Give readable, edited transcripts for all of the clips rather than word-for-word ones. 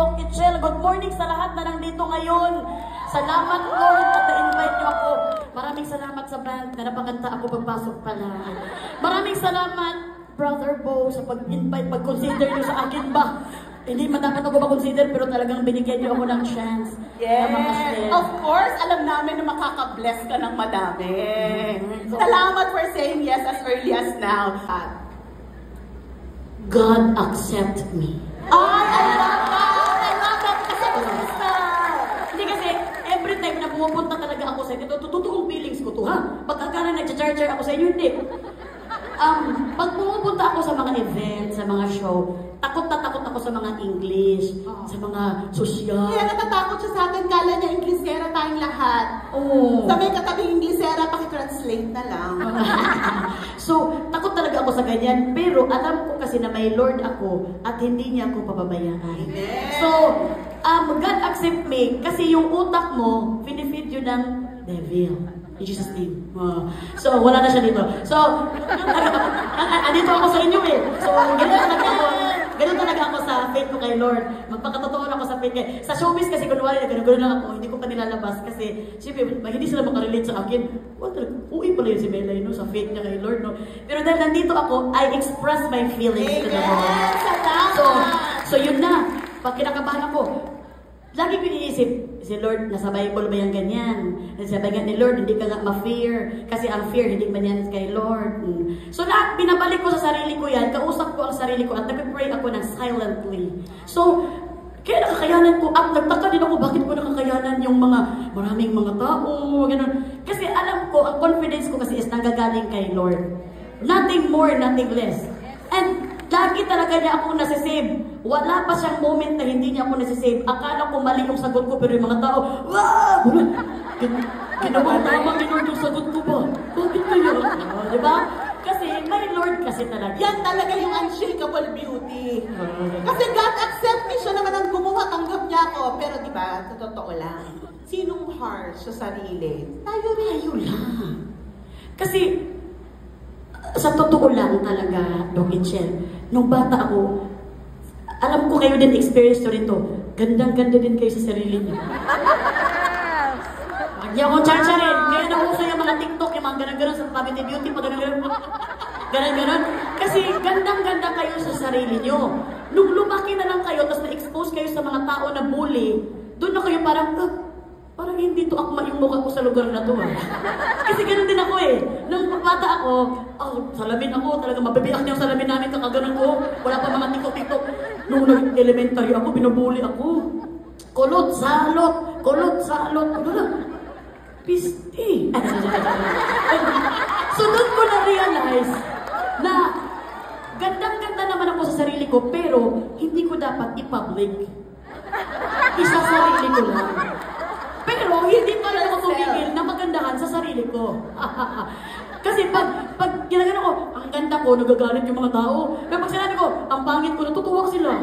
Doc Itchel. Good morning sa lahat na nandito ngayon. Salamat, Lord, at na-invite niyo ako. Maraming salamat sa band na napakanta ako pagpasok pala. Maraming salamat, Brother Bo, sa pag-invite, pag-consider niyo sa akin ba. Hindi man dapat ako ba-consider, pero talagang binigyan niyo ako ng chance. Yes, of course, alam namin na makaka-bless ka ng madami. Salamat for saying yes as early as now. God accept me. Ay, I love that! I love that! Kasi hindi kasi, every time na pumupunta talaga ako sa inyo, totoong feelings ko to, ha? Pagkakala nag-charger ako sa inyo, hindi. Pag pumupunta ako sa mga events, sa mga show, takot na takot ako sa mga English, sa mga social. Kaya natatakot siya sa atin, kala niya Inglesera tayong lahat. Oo. Sa may katabing Inglesera, pakitranslate na lang. So, takot talaga ako sa ganyan, pero alam ko kasi na may Lord ako at hindi niya ako pababayaan. Amen. So, God accept me kasi yung utak mo, pinifeed yun ng devil. In Jesus' name. So, wala na siya dito. So, andito ako sa inyo eh. So, ganun talaga ako sa faith ko kay Lord. Magpakatotoo ako sa faith kay. Sa showbiz kasi kunwari, ganun lang ako. Hindi ko pa nilalabas kasi, siyempre, hindi sila makarelate sa akin. Uwi pala yun si Melay, no? Sa faith niya kay Lord, no? Pero dahil nandito ako, I express my feelings to the Lord. So, yun na. Pag kinakabahan ako, lagi ko iniisip, si Lord, nasa Bible ba yung ganyan? Sabi nga ni Lord, hindi ka nga ma-fear. Kasi ang fear, hindi man yan kay Lord. So lahat, binabalik ko sa sarili ko yan, kausap ko ang sarili ko, at nag-pray ako ng silently. So, kaya nakakayanan ko, at nagtaka din ako, bakit ko nakakayanan yung maraming mga tao, gano'n. Kasi alam ko, ang confidence ko kasi is nanggagaling kay Lord. Nothing more, nothing less. And, lagi talaga niya akong nasisave. Wala pa siyang moment na hindi niya ako nasisave. Akala ko mali yung sagot ko, pero yung mga tao, wow! Ginawang tama ni Lord yung sagot ko ba? Bakit kaya? Diba? Kasi may Lord kasi talaga. Yan talaga yung unshakable beauty. Kasi God accept me, siya naman ang gumawa, tanggap niya ako. Pero diba, sa totoo lang, sinong harsh sa sarili? Tayo lang. Kasi, sa totoo lang talaga, Doc Itchel, nung bata ako, alam ko kayo din experience to rin to. Gandang-ganda din kayo sa sarili niyo. Huwag niyo akong charcharin. Kaya nauso yung mga TikTok, yung mga ganang-ganon sa Family Beauty, pag ganang-ganon. Ganang-ganon. Kasi gandang-ganda kayo sa sarili niyo. Nung lumaki na lang kayo, tapos na-expose kayo sa mga tao na bully, doon na kayo parang hindi to akma yung mukha ko sa lugar na to. Kasi ganun din ako eh. Nung bata ako, salamin ako, talaga mabibiyak niya ang salamin namin, kakaganon ko. Wala pa mga tiktok-tiktok. Nung nag-elementary ako, binubuli ako. Kulot, salot, ano lang? Pisti. So doon ko na-realize na gandang-ganda naman ako sa sarili ko, pero hindi ko dapat i-public. Isa sarili ko lang. Pero hindi pa rin ako tumigil na magandahan sa sarili ko. Kasi pag ginagano ko, ang ganda ko, nagagalit yung mga tao. Pero pag sinabi ko, ang pangit ko, natutuwa sila.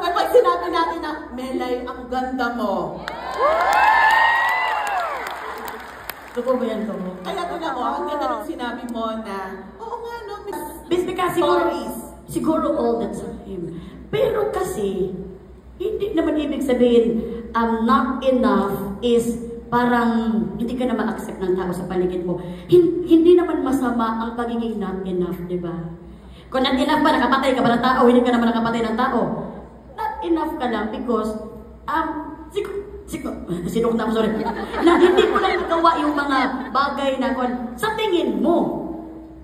Ay, pag sinabi natin na, Melay, ang ganda mo. Totoo ba yan to? Kaya ko na ang ganda nung sinabi mo na, oo nga, no, Because siguro all the time. Pero kasi, hindi naman ibig sabihin, not enough is parang hindi ka na ma-accept ng tao sa paligid mo. Hindi naman masama ang pagiging not enough, di ba? Kung not enough ba, nakapatay ka ba ng tao, hindi ka naman nakapatay ng tao. Not enough ka lang because, na hindi mo lang nagawa yung mga bagay na sa tingin mo.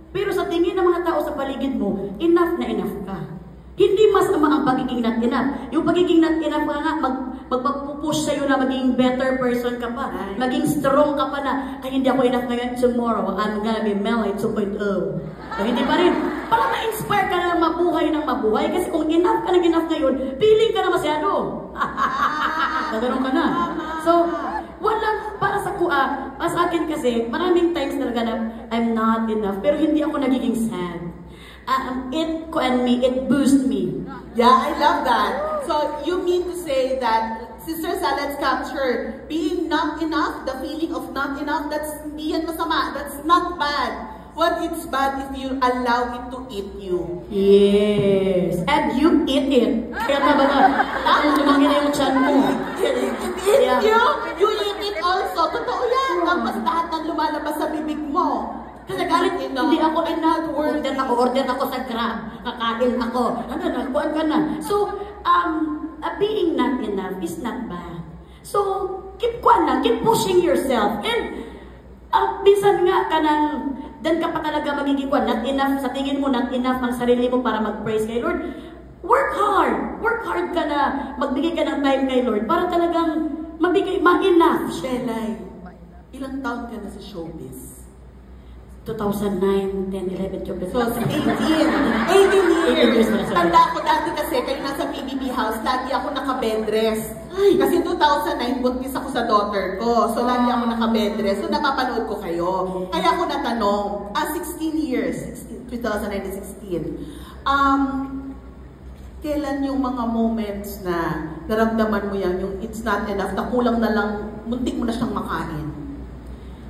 Pero sa tingin ng mga tao sa paligid mo, enough na enough ka. Hindi masama ang pagiging not enough. Yung pagiging not enough ka nga, magpapupush sa'yo na maging better person ka pa. Maging strong ka pa na, ay hindi ako enough ngayon, tomorrow, I'm gonna be Melay 2.0. So, hindi pa rin. Para ma-inspire ka na mabuhay ng mabuhay. Kasi kung enough ka na enough ngayon, feeling ka na masyado. Nagano'n ka na. So, walang, para sa akin kasi, maraming times talaga na I'm not enough. Pero hindi ako nagiging sad. It boosts me. Yeah, I love that. So you mean to say that, Sister Sa, let's capture being not enough, the feeling of not enough, that's hindi yan masama, that's not bad. What but it's bad if you allow it to eat you. Yes. And you eat it. Kaya talaga, lumaki na yung chan mo. It eats you, you eat it also. Totoo yan. Tapos lahat ng lumalabas sa bibig mo. Galit, hindi ako order ako sa Grab, kakain ako, nagkuhan ka na. So, being not enough is not bad. So, keep pushing yourself. And, minsan nga ka nang, dan ka pa talaga magiging not enough, sa tingin mo, not enough ang sarili mo para mag-praise kay Lord. Work hard ka na, magbigay ka ng time kay Lord, para talagang ma-enough. Shelay, ilang taon ka na sa showbiz? 2009, 10, 11, 12, So, 18 years. Tanda ko dati kasi, kayo nasa PBB house, lagi ako naka-bedrest. Kasi 2009, buntis ako sa daughter ko. So, lagi ako naka-bedrest. So, napapanood ko kayo. Kaya ako natanong, 16 years, 2009 to 16. Kailan yung mga moments na naramdaman mo yan, yung it's not enough, na kulang na lang, muntik mo na siyang makain?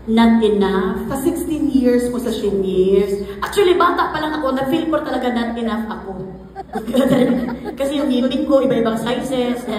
Not enough. Sa 16 years mo sa 16 years. Actually, bata pa lang ako, na-feel ko talaga not enough ako. Kasi yung ngipin ko, iba-ibang sizes.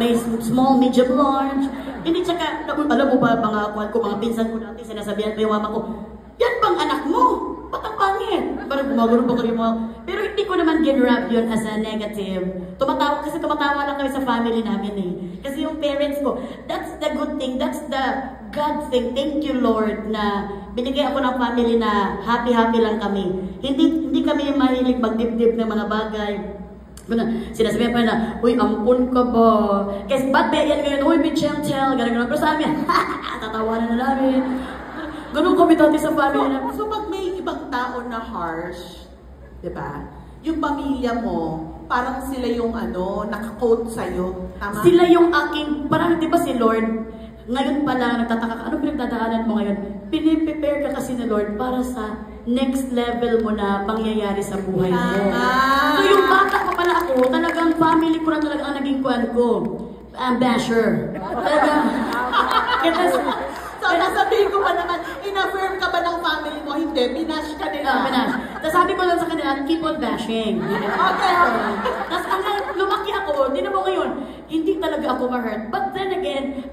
May small, medium, large. Hindi, tsaka, alam mo ba, mga pinsan ko dati, sinasabihan pa yung mama ko, yan bang anak mo? Ba't ang pangit? Parang gumagano pa kayo mga... Pero hindi ko naman ginrap yun as a negative. Tumatawa lang kami sa family namin eh. Kasi yung parents ko, that's the good thing, that's the God thing. Thank you, Lord, na binigay ako ng family na happy-happy lang kami. Hindi kami mahilig magdibdib ng mga bagay. Sinasabihan pa na, uy, ampun ka ba? Kasi ba't ba yan ganyan? Uy, bichel-chel, gano'n. Pero sa amin, tatawanan na namin. Ganun kami dati sa family na. So pag may ibang tao na harsh, di ba? Yung pamilya mo, parang sila yung naka-quote sa'yo. Tama? Sila yung aking, parang di ba si Lord, ngayon pa lang nagtataka ka, ano pinagdadaanan mo ngayon? Piniprepare ka kasi ni Lord para sa next level mo na pangyayari sa buhay mo. So yung bata pa pala ako, talagang family ko na talaga ang naging kuwan ko. Basher. Talagang, so, nasabihin ko pa naman, in-affirm ka ba ng family mo? Hindi, binash ka nila. Binash. Tapos sabi ko lang sa kanila, keep on bashing. Okay. Tapos hanggang lumaki ako, di na mo ngayon, hindi talaga ako ma-hurt. But then again,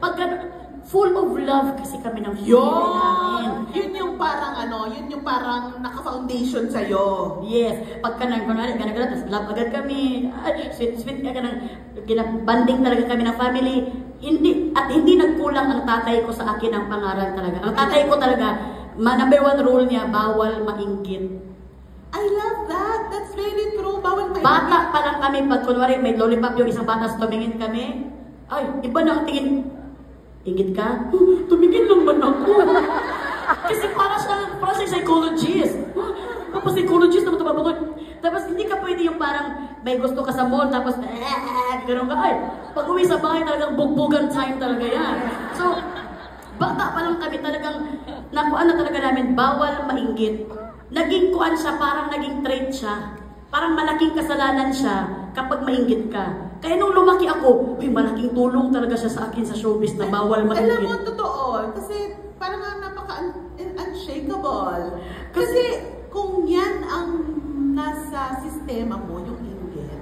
full of love kasi kami ng family namin. Yun yung parang yun yung parang naka-foundation sa'yo. Yes. Pagka kunwari, tapos love agad kami. Sweet ka nang banding talaga kami ng family. Hindi nagkulang ang tatay ko sa akin ng pangaral talaga. Ang tatay ko talaga, number 1 rule niya, bawal mainggit. I love that. That's really true. Bawal mainggit. Bata pa lang kami, pag kunwari may lollipop yung isang bata, tumingin kami. Ay, iba na ang tingin. Ingit ka? Tumingin lang ba ako? Kasi para siya psychologist. Tapos psychologist na matapapagod. Tapos hindi ka pwede yung parang may gusto ka sa mall, tapos gano'n ka. Ay, pag uwi sa bahay talagang bugbugan time talaga yan. So, bata pa lang kami talagang, nakuha na talaga namin, bawal mainggit. Naging kuan siya, parang naging trait siya. Parang malaking kasalanan siya kapag mainggit ka. Kaya nung lumaki ako, malaking tulong talaga siya sa akin sa showbiz na bawal mainggit. Alam mo, totoo. Kasi parang napaka-unshakable. Kasi kung yan ang nasa sistema mo, yung inggit.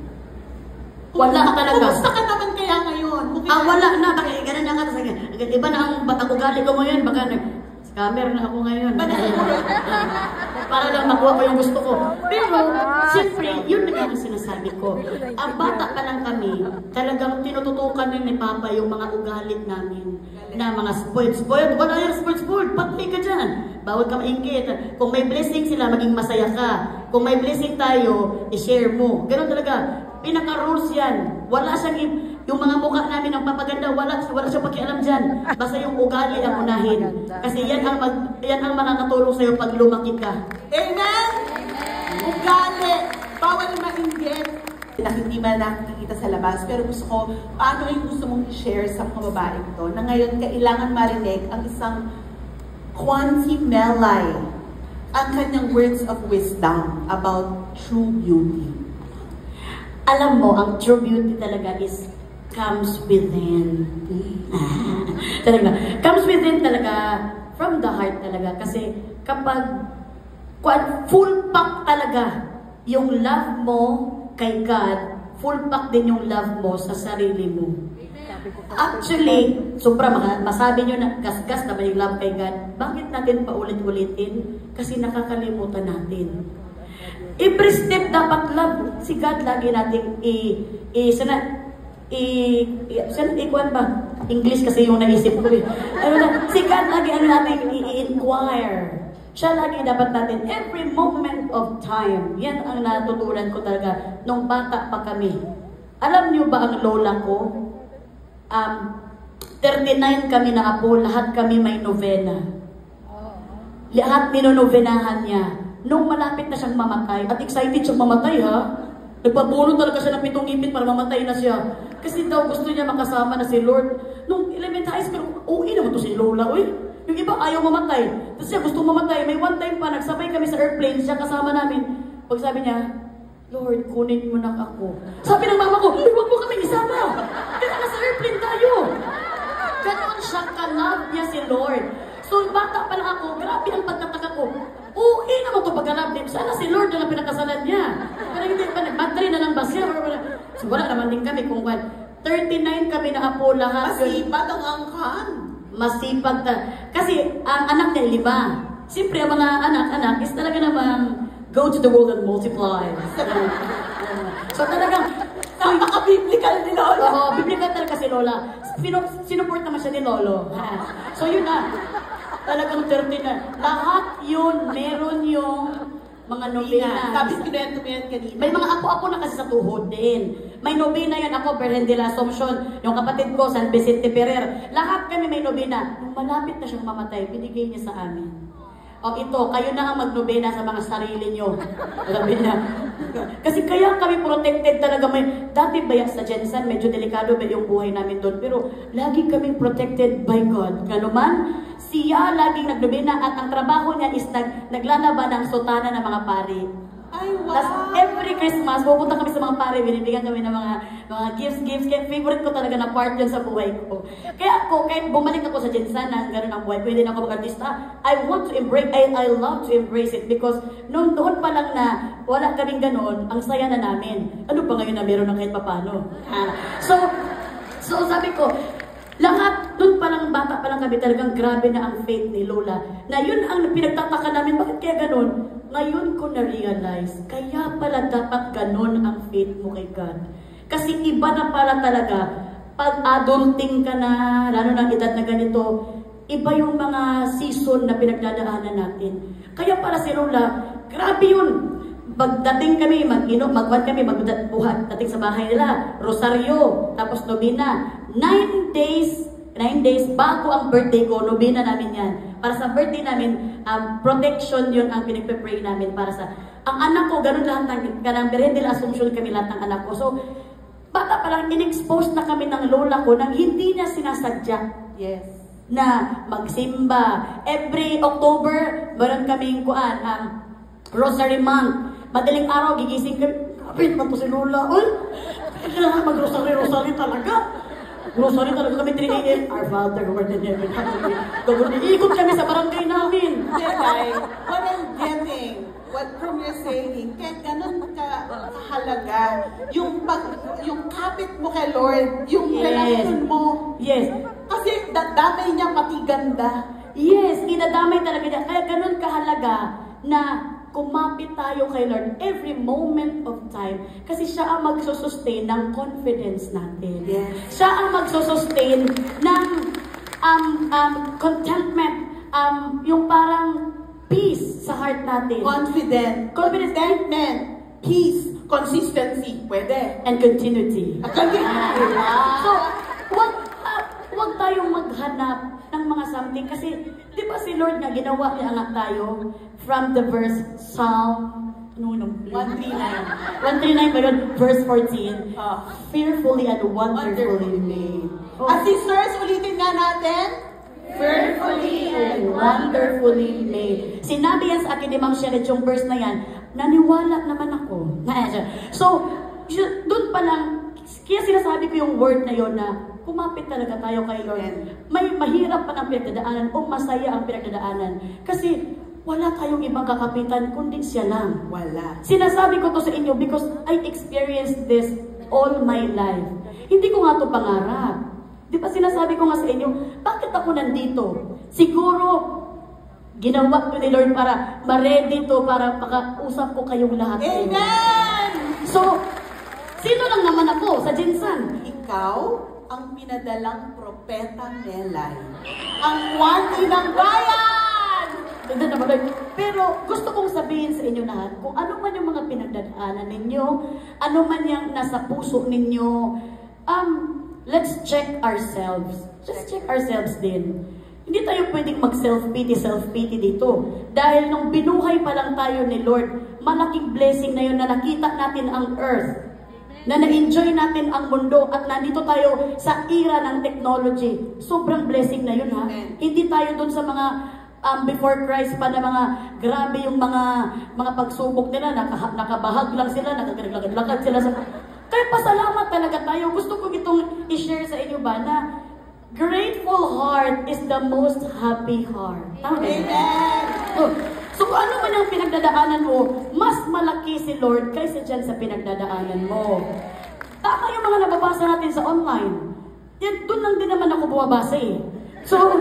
Wala talaga. Kumusta ka naman kaya ngayon? Wala na. Bakit ganun na nga. Iba na ang ugali ko ngayon. Baka scammer na ako ngayon. Para lang makuha ko yung gusto ko. Pero, siyempre, yun na yung sinasabi ko. Ang bata pa lang kami, talagang tinututukan ni Papa yung mga ugalit namin. Na mga spoiled. Wala yung spoiled. Patay ka dyan. Bawal ka mainggit. Kung may blessing sila, maging masaya ka. Kung may blessing tayo, i-share mo. Ganun talaga. Pinaka-rules yan. Wala siyang yung mga mukha namin ang papaganda, wala siyang pakialam dyan. Basta yung ugali ang unahin. Kasi yan ang makakatulong sa'yo pag lumaki ka. Amen? Ugali. Bawal mainggit. Hindi man nakikita sa labas, pero gusto ko, paano yung gusto mong i-share sa mga babae ito na ngayon kailangan marinig ang isang Juancy Melay, ang kanyang words of wisdom about true beauty. Alam mo, ang true beauty talaga is comes within. Talaga. Comes within talaga, from the heart talaga. Kasi kapag full pack talaga yung love mo kay God, full pack din yung love mo sa sarili mo. Actually, sobra masabi nyo na gasgas na ba yung love kay God? Bakit natin paulit-ulitin? Kasi nakakalimutan natin. Every step dapat love si God lagi nating ikuan ba? English kasi yung naisip ko eh. Si God lagi nating i-inquire. Siya lagi dapat natin every moment of time. Yan ang natutunan ko talaga nung bata pa kami. Alam niyo ba ang lola ko? 39 kami na apo, lahat kami may novena. Lahat ninonovenahan niya. Nung malapit na siyang mamatay, at excited siyang mamatay ha, nagpapuno talaga siya ng 7 ngipin para mamatay na siya. Kasi daw gusto niya makasama na si Lord. Nung elementary high school, naman to si Lola, uy. Yung iba ayaw mamatay. Tapos siya gusto mamatay. May one time pa, nagsabay kami sa airplane, siya kasama namin. Pag sabi niya, Lord, kunin mo na ako. Sabi ng mama ko, huwag mo kami isama. Kaya nasa airplane tayo. Ganon siya ka-love niya si Lord. So, bata pa lang ako, grabe ang pagtataka ko. Naman ito pagka-love niya. Sana si Lord na pinakasalan niya. Pero hindi pa, nag-battery na lang ba siya? So, wala naman din kami kung 39 kami na apo lahat. Masipag ang angkan. Masipag kasi ang anak niya 5. Siyempre, ang mga anak-anak is talaga namang go to the world and multiply. So talagang, napaka-biblical ni Lola. Oo, biblical talaga si Lola. Sinuport naman siya ni Lolo. So yun na, talagang 30 na. Lahat yun, meron yung mga nobena. Sabi kinento mo yan kanina. May mga apo-apo na kasi sa tuhod din. May nobena yan ako, Virgen de la Assumption. Yung kapatid ko, San Vicente Ferrer. Lahat kami may nobena. Nung malapit na siyang mamatay, binigay niya sa amin. O ito, kayo na ang magnobena sa mga sarili nyo. Sabi niya. Kasi kaya kami protected talaga. Dati ba sa Jensen, medyo delikado ba yung buhay namin doon. Pero lagi kami protected by God. Gano man, siya laging nagnobena at ang trabaho niya is naglalaban ng sutana ng mga pari. Ay, wow! Tapos every Christmas, pupunta kami sa mga pare, binibigyan kami ng mga gifts. Kaya favorite ko talaga na part yun sa buhay ko. Kaya ako, kahit bumalik ako sa Jensen na gano'n ang buhay ko, hindi na ako mag-artista, I love to embrace it because noon pa lang na wala kaming gano'n, ang saya na namin. Ano pa ngayon na meron na kahit papano? So sabi ko, lahat, doon pa lang, bata pa lang kami, talagang grabe na ang faith ni Lola. Na yun ang pinagtataka namin, bakit kaya ganun? Ngayon ko na-realize, kaya pala dapat ganun ang faith mo kay God. Kasi iba na pala talaga, pag adulting ka na, lalo na edad na ganito, iba yung mga season na pinagdadaanan natin. Kaya pala si Lola, grabe yun. Pagdating kami, magbuhat kami, magbuhat, dating sa bahay nila, rosaryo, tapos nobina. 9 days bago ang birthday ko, nobina namin yan. Para sa birthday namin, protection yun ang pinagpe-pray namin para sa... Ang anak ko, ganun lahat ng Virgen de la Assumption kami lahat ng anak ko. So, bata pa lang, in-expose na kami ng lola ko nang hindi niya sinasadya. Yes. Na magsimba. Every October, meron kaming Rosary Month. Madaling araw, gigising kami. Kapit na po si Lola. Uy, kailangan mag-rosary talaga. Rosary talaga kami 3 a.m. Our Father who art in heaven. Iikot kami sa barangay namin. Yeah, what I'm getting, what from your saying, kahit ganun kahalaga, yung kapit mo kay Lord, yung relasyon mo. Yes. Kasi damay niya pati ganda. Yes, idadamay talaga niya. Kaya ganun kahalaga na kumapit tayo kay Lord every moment of time. Kasi siya ang magsusustain ng confidence natin. Yes. Siya ang magsusustain ng contentment, yung parang peace sa heart natin. Contentment, peace, consistency, pwede. And continuity. So, huwag tayong maghanap ng mga something. Kasi, di ba si Lord nga, ginawa niya nga tayo from the verse Psalm 139. 139 ba yun? Verse 14. Fearfully and wonderfully made. At sisters, ulitin nga natin. Fearfully and wonderfully made. Sinabi yan sa akin ni Ma'am Shanet yung verse na yan, naniwala naman ako. So, doon pa lang, kaya sinasabi ko yung word na yon na kumapit talaga tayo kay Lord. May mahirap pa ng pinagdadaanan o masaya ang pinagdadaanan. Kasi wala tayong ibang kakapitan kundi siya lang. Wala. Sinasabi ko to sa inyo because I experienced this all my life. Hindi ko nga to pangarap. Di ba sinasabi ko nga sa inyo, bakit ako nandito? Siguro, ginawa ko ni Lord para ma-ready to, para makausap ko kayong lahat. Amen! So, sino lang naman ako sa Jinsan? Ikaw ang pinadalang propeta Melay. Ang wanti ng bayan! Pero gusto kong sabihin sa inyo lahat, kung ano man yung mga pinagdadaanan ninyo, ano man yung nasa puso ninyo, let's check ourselves. Let's check ourselves din. Hindi tayo pwedeng self-pity dito. Dahil nung binuhay pa lang tayo ni Lord, malaking blessing na yun na nakita natin ang earth. Na na-enjoy natin ang mundo at nandito tayo sa era ng technology. Sobrang blessing na yun, ha? Amen. Hindi tayo dun sa mga before Christ pa na mga grabe yung mga pagsubok nila, nakabahag lang sila, nakagalaglakad sila sa... Kaya pasalamat talaga tayo. Gusto ko itong i-share sa inyo ba na grateful heart is the most happy heart. Amen! So kung ano man ang pinagdadaanan mo, mas malaki si Lord kaysa dyan sa pinagdadaanan mo. Tama yung mga nababasa natin sa online. Yan, doon lang din naman ako bumabasa eh. So,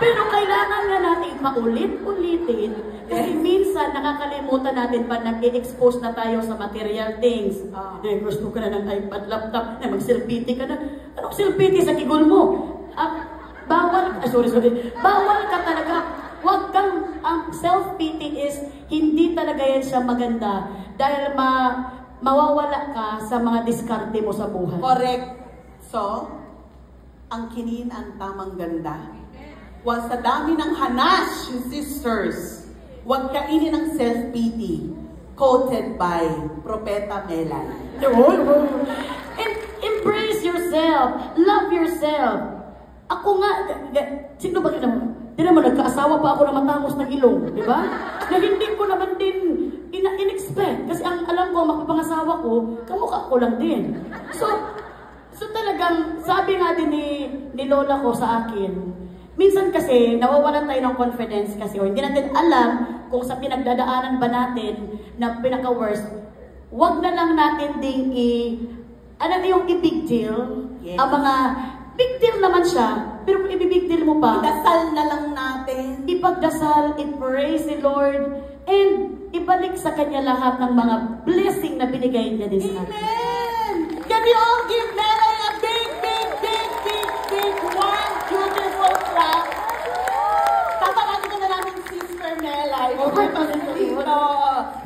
pero kailangan nga natin paulit-ulitin kasi minsan nakakalimutan natin pa nag-i-expose na tayo sa material things. Gusto ka na ng iPad, laptop, mag-selfie ka na. Anong selfie sa kigol mo? Bawal ka talaga. Huwag kang, ang self-pity is, hindi talaga yan siya maganda dahil mawawala ka sa mga diskarte mo sa buhay. Correct. So, ang kinin ang tamang ganda. Huwag sa dami ng hanash, sisters. Huwag kainin ng self-pity. Quoted by Propeta Melay. And embrace yourself. Love yourself. Ako nga, sino ba Di naman, nagkaasawa pa ako na matangos ng ilong, di ba? Na hindi ko naman din in-expect. Kasi ang alam ko, makapangasawa ko, kamukha ko lang din. So talagang, sabi nga din ni Lola ko sa akin, minsan kasi, nawawalan tayo ng confidence kasi, o hindi natin alam kung sa pinagdadaanan ba natin na pinaka-worst, wag na lang natin ding ano yung i-big deal, yes. Ang mga big deal naman siya, pero kung i-big deal mo pa, idasal na lang natin. Ipagdasal, i-praise the Lord, and ibalik sa Kanya lahat ng mga blessing na binigay niya din sa atin. Amen! Can we all give Melay a big one beautiful clap? Tatawagin na namin Sister Melay.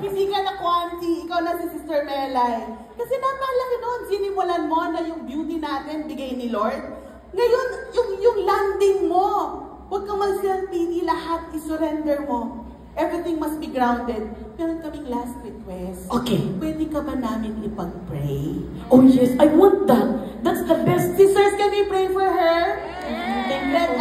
Hindi ka na Kwanti, ikaw na si Sister Melay. Kasi napalaki noon, sinimulan mo na yung beauty natin bigay ni Lord. Ngayon, yung landing mo, huwag kang mag-self-pity, lahat i-surrender mo. Everything must be grounded. Meron kaming last request. Okay. Pwede ka ba namin ipag-pray? Oh yes, I want that. That's the best. Sisters, can we pray for her? Thank you.